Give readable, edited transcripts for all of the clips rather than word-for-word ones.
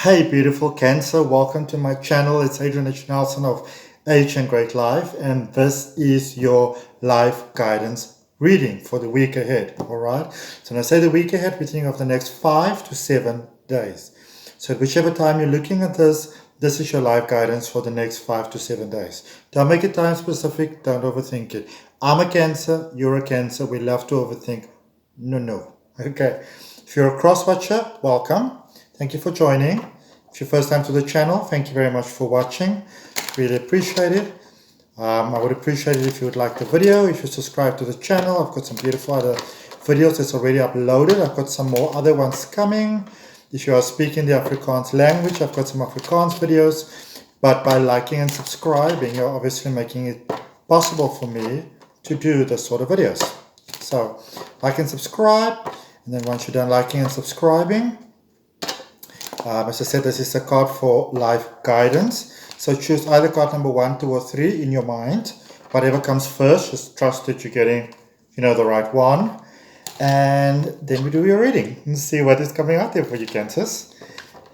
Hey, beautiful Cancer. Welcome to my channel. It's Adrian H of H and Great Life, and this is your life guidance reading for the week ahead. All right. So, when I say the week ahead, we're thinking of the next 5 to 7 days. So, at whichever time you're looking at this is your life guidance for the next 5 to 7 days. Don't make it time specific. Don't overthink it. I'm a Cancer. You're a Cancer. We love to overthink. No. Okay. If you're a cross watcher, welcome. Thank you for joining. If it's your first time to the channel, thank you very much for watching. Really appreciate it. I would appreciate it if you would like the video, if you subscribe to the channel. I've got some beautiful other videos that's already uploaded. I've got some more other ones coming. If you are speaking the Afrikaans language, I've got some Afrikaans videos. But by liking and subscribing, you're obviously making it possible for me to do this sort of videos. So, like and subscribe. And then once you're done liking and subscribing, as I said, this is a card for life guidance. So choose either card number 1, 2, or 3 in your mind. Whatever comes first, just trust that you're getting, the right one. And then we do your reading and see what is coming out there for you, Cancers.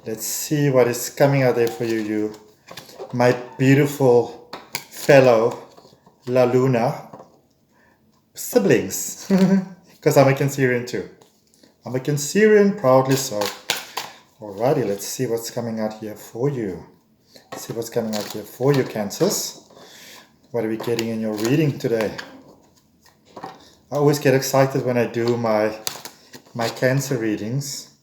Let's see what is coming out there for you, my beautiful fellow La Luna siblings. Because I'm a Cancerian too. I'm a Cancerian, proudly so. Alrighty, let's see what's coming out here for you. Let's see what's coming out here for you, Cancers. What are we getting in your reading today? I always get excited when I do my Cancer readings,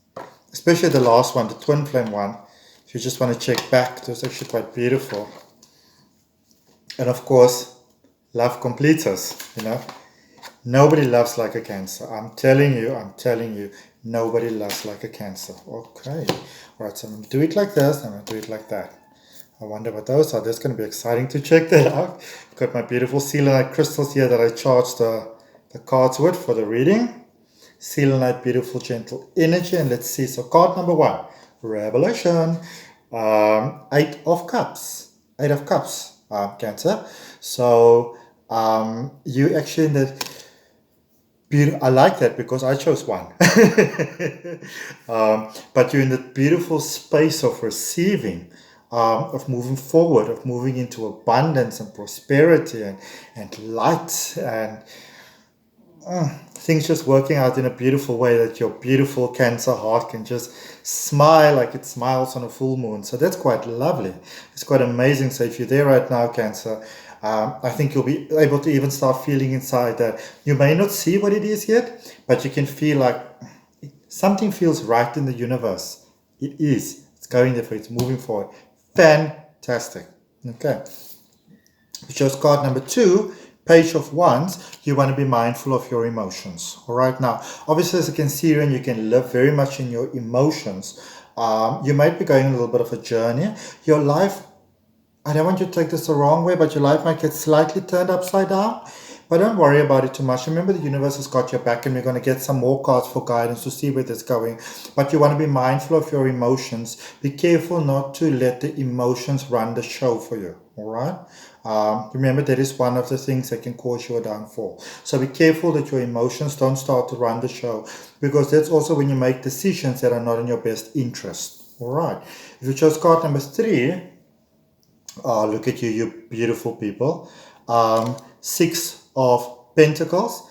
especially the last one, the twin flame one. If you just want to check back, it was actually quite beautiful. And of course, love completes us, Nobody loves like a Cancer. I'm telling you, nobody loves like a Cancer. Okay. All right, so I'm going to do it like this, I'm going to do it like that. I wonder what those are. That's going to be exciting to check that out. I've got my beautiful selenite crystals here that I charged the cards with for the reading. Selenite, beautiful, gentle energy. And let's see. So card number 1, Revelation. 8 of Cups. 8 of Cups, Cancer. So you actually in the... I like that because I chose 1. But you're in the beautiful space of receiving, of moving forward, of moving into abundance and prosperity and light and things just working out in a beautiful way that your beautiful Cancer heart can just smile like it smiles on a full moon. So that's quite lovely. It's quite amazing. So if you're there right now, Cancer, I think you'll be able to even start feeling inside that you may not see what it is yet, but you can feel like something feels right in the universe. It is. It's going there for it's moving forward. Fantastic. Okay. We chose card number 2, Page of Wands. You want to be mindful of your emotions. All right. Now, obviously, as a Cancerian, you can live very much in your emotions. You might be going a little bit of a journey. Your life, I don't want you to take this the wrong way, but your life might get slightly turned upside down. But don't worry about it too much. Remember, the universe has got your back, and we're going to get some more cards for guidance to see where it's going. But you want to be mindful of your emotions. Be careful not to let the emotions run the show for you. All right? Remember, that is one of the things that can cause you a downfall. So be careful that your emotions don't start to run the show, because that's also when you make decisions that are not in your best interest. All right? If you chose card number 3, look at you, you beautiful people. 6 of Pentacles.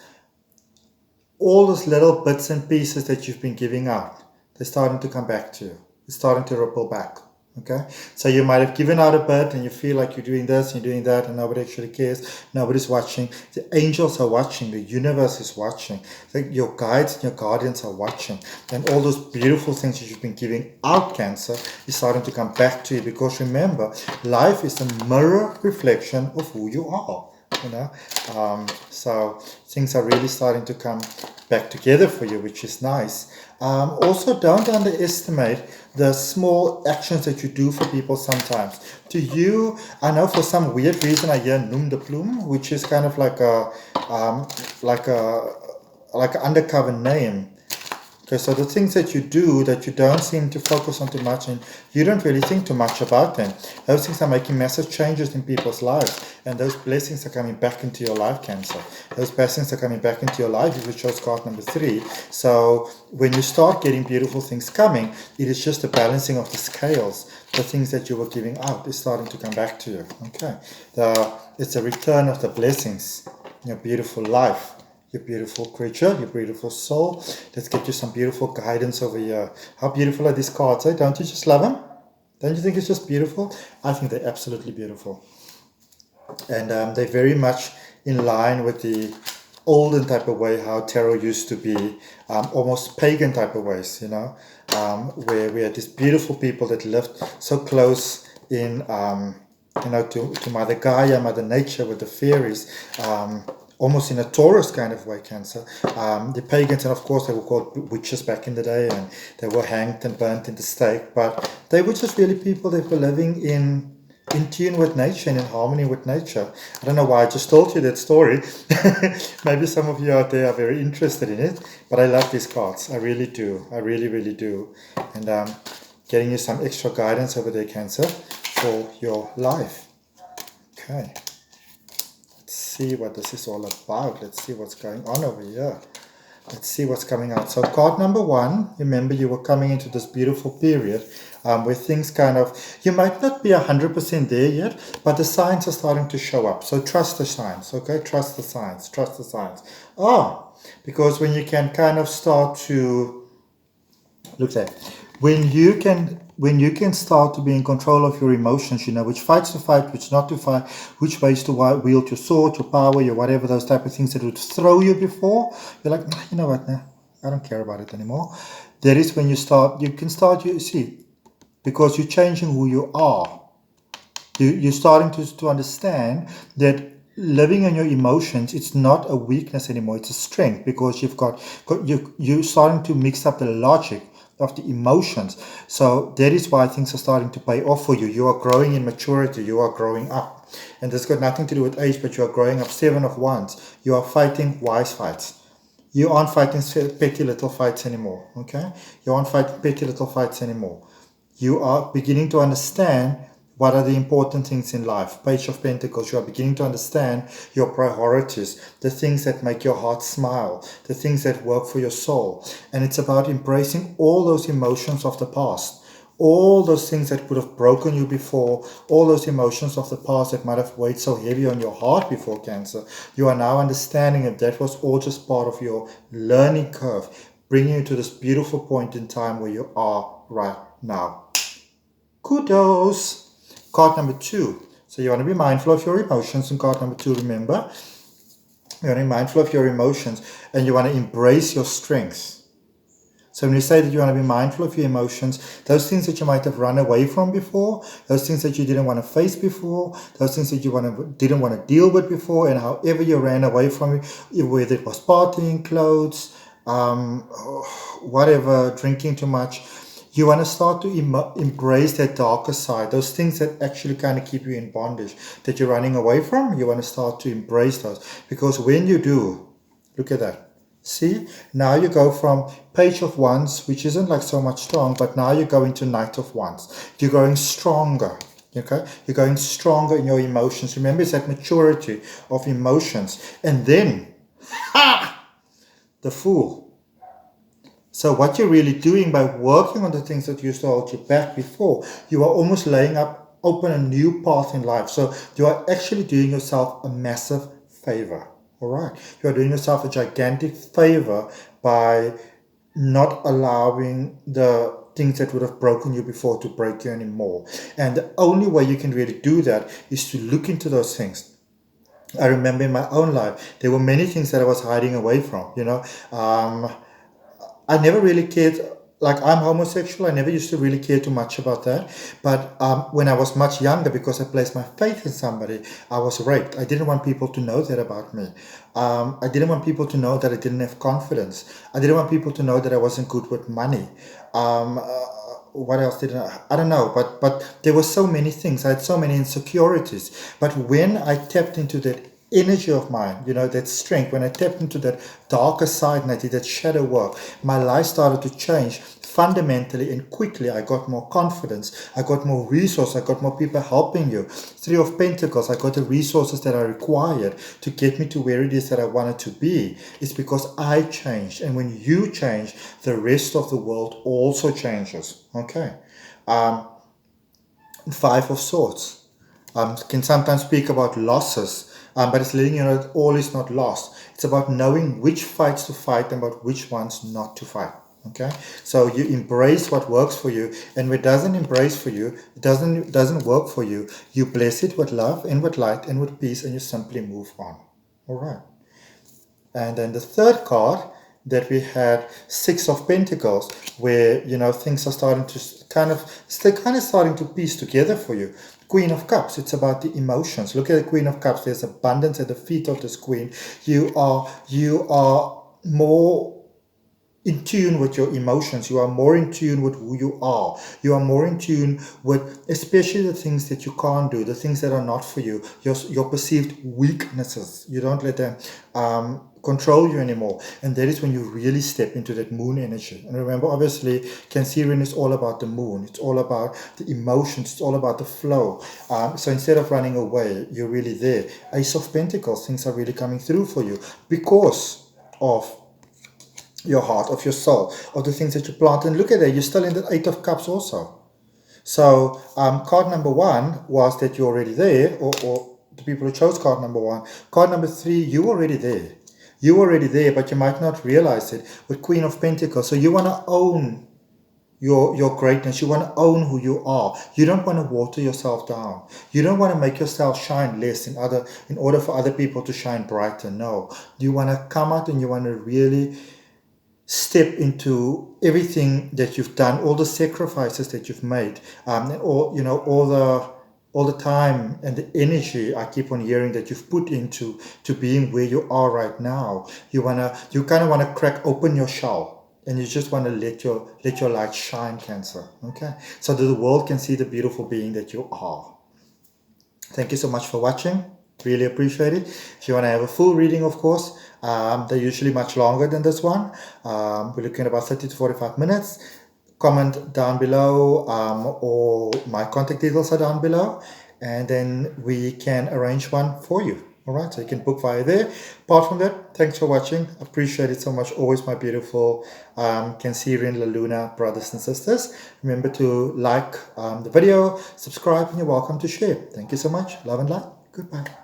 All those little bits and pieces that you've been giving out, they're starting to come back to you. It's starting to ripple back. Okay, so you might have given out a bit and you feel like you're doing this, you're doing that, and nobody actually cares. Nobody's watching. The angels are watching. The universe is watching. Your guides and your guardians are watching. And all those beautiful things that you've been giving out, Cancer, is starting to come back to you. Because remember, life is a mirror reflection of who you are. So things are really starting to come back together for you, which is nice. Also, don't underestimate the small actions that you do for people sometimes. To you, I know for some weird reason I hear noem de pluim, which is kind of like an undercover name. Okay, so the things that you do that you don't seem to focus on too much and you don't really think too much about them, those things are making massive changes in people's lives, and those blessings are coming back into your life, Cancer. Those blessings are coming back into your life if you chose card number 3. So when you start getting beautiful things coming, it is just a balancing of the scales. The things that you were giving out is starting to come back to you. Okay, it's a return of the blessings in your beautiful life. You beautiful creature, you beautiful soul. Let's get you some beautiful guidance over here. How beautiful are these cards, eh? Don't you just love them? Don't you think it's just beautiful? I think they're absolutely beautiful. And they're very much in line with the olden type of way how tarot used to be, almost pagan type of ways, where we had these beautiful people that lived so close in, to Mother Gaia, Mother Nature with the fairies, almost in a Taurus kind of way, Cancer. The pagans, and of course they were called witches back in the day, and they were hanged and burnt in the stake, but they were just really people that were living in tune with nature and in harmony with nature. I don't know why I just told you that story. Maybe some of you out there are very interested in it, but I love these cards. I really do. I really, really do. And getting you some extra guidance over there, Cancer, for your life. Okay. Let's see what this is all about. Let's see what's going on over here. Let's see what's coming out. So card number 1, remember you were coming into this beautiful period where things kind of, you might not be 100% there yet, but the signs are starting to show up. So trust the signs, okay? Trust the signs, trust the signs. Because when you can kind of start to, look there, when you can start to be in control of your emotions, which fights to fight, which not to fight, which ways to wield your sword, your power, your whatever, those type of things that would throw you before, you're like, you know what, nah, I don't care about it anymore. That is when you can start, you see, because you're changing who you are. You're starting to understand that living in your emotions, it's not a weakness anymore, it's a strength, because you're starting to mix up the logic of the emotions. So that is why things are starting to pay off for you. You are growing in maturity, you are growing up. And this got nothing to do with age, but you are growing up. 7 of Wands. You are fighting wise fights. You aren't fighting petty little fights anymore, okay? You aren't fighting petty little fights anymore. You are beginning to understand what are the important things in life. Page of Pentacles, you are beginning to understand your priorities, the things that make your heart smile, the things that work for your soul. And it's about embracing all those emotions of the past, all those things that would have broken you before, all those emotions of the past that might have weighed so heavy on your heart before, Cancer. You are now understanding that was all just part of your learning curve, bringing you to this beautiful point in time where you are right now. Kudos. Card number 2. So you want to be mindful of your emotions in card number 2, remember? You want to be mindful of your emotions and you want to embrace your strengths. So when you say that you want to be mindful of your emotions, those things that you might have run away from before, those things that you didn't want to face before, those things that you didn't want to deal with before, and however you ran away from it, whether it was partying, clothes, whatever, drinking too much, you want to start to embrace that darker side, those things that actually kind of keep you in bondage, that you're running away from. You want to start to embrace those, because when you do, look at that. See, now you go from Page of Wands, which isn't like so much strong, but now you go into Knight of Wands. You're going stronger. Okay, you're going stronger in your emotions. Remember, it's that maturity of emotions. And then, the Fool. So what you're really doing by working on the things that used to hold you back before, you are almost open a new path in life. So you are actually doing yourself a massive favor. All right. You are doing yourself a gigantic favor by not allowing the things that would have broken you before to break you anymore. And the only way you can really do that is to look into those things. I remember in my own life, there were many things that I was hiding away from, I never really cared, like I'm homosexual, I never used to really care too much about that. But when I was much younger, because I placed my faith in somebody, I was raped. I didn't want people to know that about me. I didn't want people to know that I didn't have confidence. I didn't want people to know that I wasn't good with money. What else did I don't know, but there were so many things. I had so many insecurities. But when I tapped into that energy of mine, that strength, when I tapped into that darker side and I did that shadow work, my life started to change fundamentally and quickly. I got more confidence, I got more resources, I got more people helping you. Three of Pentacles, I got the resources that are required to get me to where it is that I wanted to be. It's because I changed, and when you change, the rest of the world also changes. Okay. Five of Swords can sometimes speak about losses, but it's letting you know that all is not lost. It's about knowing which fights to fight and about which ones not to fight. Okay, so you embrace what works for you, and what doesn't embrace for you, doesn't work for you, you bless it with love and with light and with peace, and you simply move on. All right. And then the third card that we had, Six of Pentacles, where things are starting to starting to piece together for you. Queen of Cups, it's about the emotions. Look at the Queen of Cups. There's abundance at the feet of this queen. You are more in tune with your emotions. You are more in tune with who you are. You are more in tune with especially the things that you can't do, the things that are not for you, your perceived weaknesses. You don't let them control you anymore. And that is when you really step into that moon energy. And remember, obviously, Cancerian is all about the moon. It's all about the emotions. It's all about the flow. So instead of running away, you're really there. Ace of Pentacles, things are really coming through for you because of your heart, of your soul, of the things that you plant. And look at that, you're still in the Eight of Cups also. So card number one was that you're already there, or the people who chose card number one. Card number three, you're already there. You're already there, but you might not realize it with Queen of Pentacles. So you want to own your greatness. You want to own who you are. You don't want to water yourself down. You don't want to make yourself shine less in order for other people to shine brighter. No. You want to come out and you want to really step into everything that you've done, all the sacrifices that you've made, and all the time and the energy I keep on hearing that you've put into being where you are right now. You kind of wanna crack open your shell, and you just want to let your light shine, Cancer. Okay, so that the world can see the beautiful being that you are. Thank you so much for watching. Really appreciate it. If you want to have a full reading, of course, they're usually much longer than this one. We're looking at about 30 to 45 minutes. Comment down below, or my contact details are down below, and then we can arrange one for you. All right, so you can book via there. Apart from that, thanks for watching. Appreciate it so much. Always my beautiful Cancerian La Luna brothers and sisters. Remember to like the video, subscribe, and you're welcome to share. Thank you so much. Love and light. Goodbye.